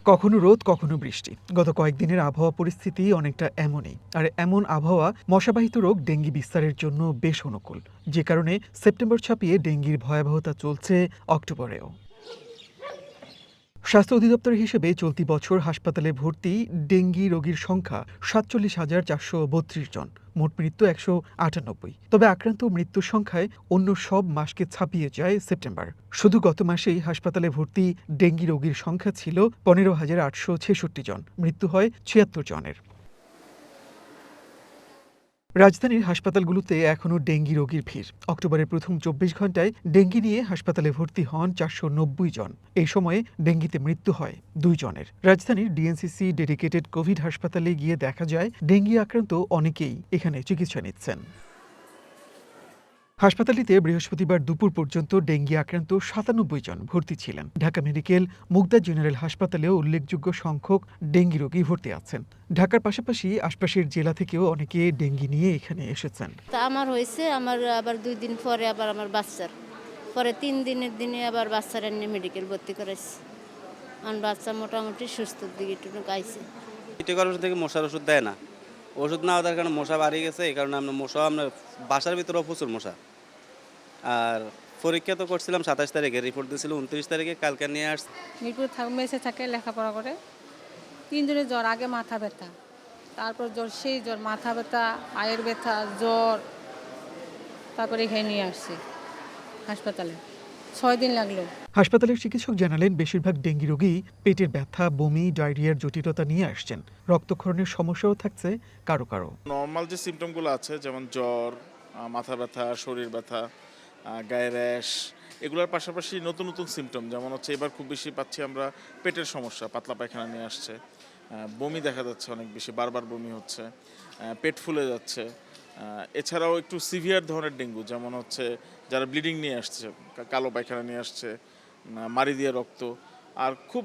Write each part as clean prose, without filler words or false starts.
কখনো রোদ কখনো বৃষ্টি। গত কয়েকদিনের আবহাওয়া পরিস্থিতি অনেকটা এমনই। আর এমন আবহাওয়া মশাবাহিত রোগ ডেঙ্গি বিস্তারের জন্য বেশ অনুকূল, যে কারণে সেপ্টেম্বর ছাপিয়ে ডেঙ্গির ভয়াবহতা চলছে অক্টোবরেও। স্বাস্থ্য অধিদপ্তরের হিসেবে চলতি বছর হাসপাতালে ভর্তি ডেঙ্গি রোগীর সংখ্যা ৪৭,৪৩২ জন, মোট মৃত্যু ১৯৮। তবে আক্রান্ত ও মৃত্যুর সংখ্যায় অন্য সব মাসকে ছাপিয়ে যায় সেপ্টেম্বর। শুধু গত মাসেই হাসপাতালে ভর্তি ডেঙ্গি রোগীর সংখ্যা ছিল ১৫,৮৬৬ জন, মৃত্যু হয় ৭৬ জনের। রাজধানীর হাসপাতালগুলোতে এখনও ডেঙ্গি রোগীর ভিড়। অক্টোবরের প্রথম ২৪ ঘন্টায় ডেঙ্গি নিয়ে হাসপাতালে ভর্তি হন ৪৯০ জন। এই সময়ে ডেঙ্গিতে মৃত্যু হয় ২ জনের। রাজধানীর ডিএনসিসি ডেডিকেটেড কোভিড হাসপাতালে গিয়ে দেখা যায় ডেঙ্গি আক্রান্ত অনেকেই এখানে চিকিৎসা নিচ্ছেন। হাসপাতালটিতে বৃহস্পতিবার দুপুর পর্যন্ত ডেঙ্গি আক্রান্ত ৯৭ জন ভর্তি ছিলেন। ঢাকা মেডিকেল, মুগদা জেনারেল হাসপাতালেও উল্লেখযোগ্য সংখ্যক ডেঙ্গি রোগী ভর্তি আছেন। ঢাকার পাশাপাশি আশপাশের জেলা থেকেও অনেকে ডেঙ্গি নিয়ে এখানে এসেছেন। আমার হয়েছে, আমার আবার 2 দিন পরে আবার আমার বাচ্চার, পরে 3 দিনের দিনে আবার বাচ্চার এনে মেডিকেল ভর্তি করেছি। আমার বাচ্চা মোটামুটি সুস্থর দিকে একটু গাইছে। টিকার ওষুধ থেকে মশার ওষুধ দেয় না, ওষুধ না দেওয়ার কারণে মশা বাড়ি গেছে। এই কারণে আমরা বাসার ভিতরেও প্রচুর মশা। আর পরীক্ষা তো করছিলাম ২৭ তারিখে, রিপোর্ট দিয়েছিল ২৯ তারিখে, কালকে নিয়ে আসছি। মিরপুর মেসে থাকে, লেখাপড়া করে। 3 দিনের জ্বর, আগে মাথা ব্যথা, তারপর জ্বর, সেই জ্বর, মাথা ব্যথা, পায়ের ব্যথা, জ্বর, তারপরে এখানে নিয়ে আসছি হাসপাতালে। 6 দিন লাগলো। হাসপাতালের চিকিৎসক জানালেন, বেশিরভাগ ডেঙ্গি রোগী পেটের ব্যথা, বমি, ডায়রিয়ার জটিলতা নিয়ে আসছেন। রক্তক্ষরণের সমস্যাও থাকছে কারো কারো। নর্মাল যে সিমটমগুলো আছে, যেমন জ্বর, মাথা ব্যথা, শরীর ব্যথা, গায়ে র্যাশ, এগুলোর পাশাপাশি নতুন নতুন সিমটম, যেমন হচ্ছে এবার খুব বেশি পাচ্ছি আমরা পেটের সমস্যা, পাতলা পায়খানা নিয়ে আসছে, বমি দেখা যাচ্ছে অনেক বেশি, বারবার বমি হচ্ছে, পেট ফুলে যাচ্ছে। এছাড়াও একটু সিভিয়ার ধরনের ডেঙ্গু, যেমন হচ্ছে যারা ব্লিডিং নিয়ে আসছে, কালো পায়খানা নিয়ে আসছে, মারি দিয়ে রক্ত, আর খুব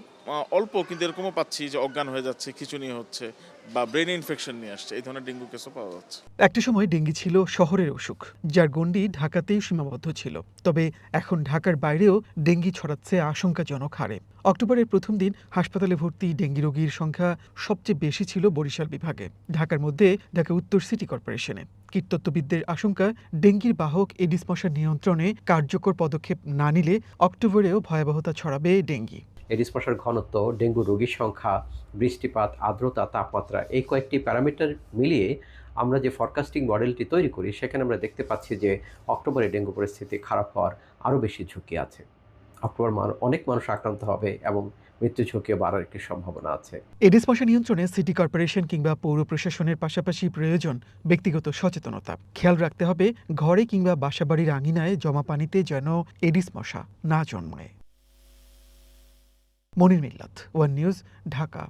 অল্প কিন্তু এরকমও পাচ্ছি যে অজ্ঞান হয়ে যাচ্ছে, খিঁচুনি হচ্ছে, বা ব্রেন ইনফেকশন নিয়ে আসছে। এই ধরনের ডেঙ্গু কেসও পাওয়া যাচ্ছে। একটা সময় ডেঙ্গি ছিল শহরের অসুখ, যার গণ্ডি ঢাকাতেই সীমাবদ্ধ ছিল। তবে এখন ঢাকার বাইরেও ডেঙ্গি ছড়াচ্ছে আশঙ্কাজনক হারে। অক্টোবরের প্রথম দিন হাসপাতালে ভর্তি ডেঙ্গি রোগীর সংখ্যা সবচেয়ে বেশি ছিল বরিশাল বিভাগে। ঢাকার মধ্যে ঢাকা উত্তর সিটি কর্পোরেশনে। কীটতত্ত্ববিদদের আশঙ্কা, ডেঙ্গির বাহক এডিস মশা নিয়ন্ত্রণে কার্যকর পদক্ষেপ না নিলে অক্টোবরেও ভয়াবহতা ছড়াবে ডেঙ্গি। এডিস মশার ঘনত্ব, ডেঙ্গু রোগীর সংখ্যা, বৃষ্টিপাত, আর্দ্রতা, তাপমাত্রা, এই কয়েকটি প্যারামিটার মিলিয়ে আমরা যে ফরকাস্টিং মডেলটি তৈরি করি, সেখানে আমরা দেখতে পাচ্ছি যে অক্টোবরে ডেঙ্গু পরিস্থিতি খারাপ হওয়ার আরও বেশি ঝুঁকি আছে। অক্টোবর অনেক মানুষ আক্রান্ত হবে এবং মৃত্যু ঝুঁকিও বাড়ার একটি সম্ভাবনা আছে। এডিস মশা নিয়ন্ত্রণে সিটি কর্পোরেশন কিংবা পৌর প্রশাসনের পাশাপাশি প্রয়োজন ব্যক্তিগত সচেতনতা। খেয়াল রাখতে হবে ঘরে কিংবা বাসাবাড়ির আঙিনায় জমা পানিতে যেন এডিস মশা না জন্মায়। মনির মিল্লাত, ওয়ান নিউজ, ঢাকা।